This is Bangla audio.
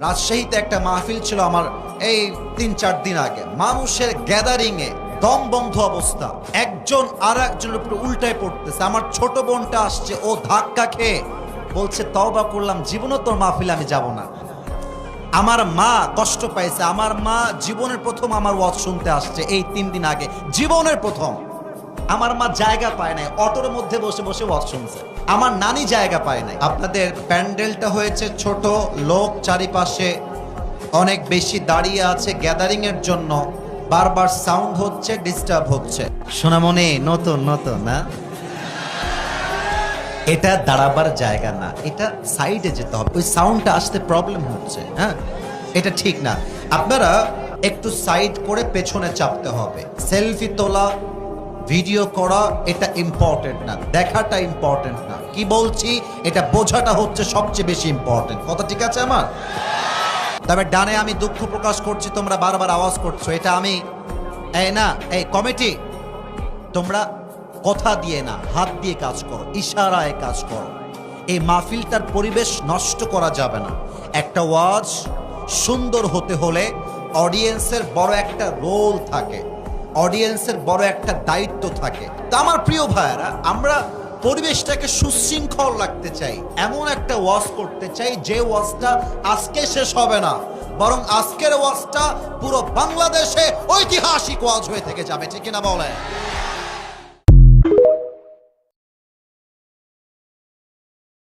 রাজশাহীতে একটা মাহফিল ছিল আমার এই ৩-৪ দিন আগে। মানুষের গ্যাদারিং এ দম বন্ধ অবস্থা, একজন আর একজনের উপর উল্টায় পড়তেছে। আমার ছোট বোনটা আসছে, ও ধাক্কা খেয়ে বলছে তওবা করলাম, জীবনও তোর মাহফিলে আমি যাব না। আমার মা কষ্ট পাইছে, আমার মা জীবনের প্রথম আমার ওয়াজ শুনতে আসছে এই ৩ দিন আগে, জীবনের প্রথম। আমার মা জায়গা পায় নাই, অটোর মধ্যে বসে বসে ওয়াজ শুনছে। আমার নানি জায়গা পায় নাই। আপনাদের প্যান্ডেলটা হয়েছে ছোট, লোক চারিপাশে অনেক বেশি দাঁড়িয়ে আছে গ্যাদারিং এর জন্য, বারবার সাউন্ড হচ্ছে, ডিস্টার্ব হচ্ছে। সোনামণি নতুন নতুন না, এটা দাঁড়াবার জায়গা না, এটা সাইডে যেতে হবে, ওই সাউন্ডটা আসতে প্রবলেম হচ্ছে। হ্যাঁ, এটা ঠিক না। আপনারা একটু সাইড করে পেছনে চাপতে হবে। সেলফি তোলা, ভিডিও করা এটা ইম্পর্টেন্ট না, দেখাটা ইম্পর্টেন্ট না। কি বলছি এটা বোঝাটা হচ্ছে সবচেয়ে বেশি ইম্পর্টেন্ট। কথা ঠিক আছে আমার? তবে ডানে আমি দুঃখ প্রকাশ করছি, তোমরা বারবার আওয়াজ করছো, এটা আমি এই না, এই কমিটি তোমরা কথা দিয়ে না, হাত দিয়ে কাজ করো, ইশারায় কাজ করো। এই মাহফিলটার পরিবেশ নষ্ট করা যাবে না। একটা ওয়াজ সুন্দর হতে হলে অডিয়েন্সের বড় একটা রোল থাকে, অডিয়েন্সের বড় একটা দায়িত্ব থাকে। তো আমার প্রিয় ভাইয়েরা, আমরা পরিবেশটাকে সুশৃঙ্খল রাখতে চাই, এমন একটা ওয়াজ করতে চাই যে ওয়াজটা আজকে শেষ হবে না, বরং আজকের ওয়াজটা পুরো বাংলাদেশে ঐতিহাসিক ওয়াজ হয়ে থেকে যাবে। ঠিক কিনা বলেন?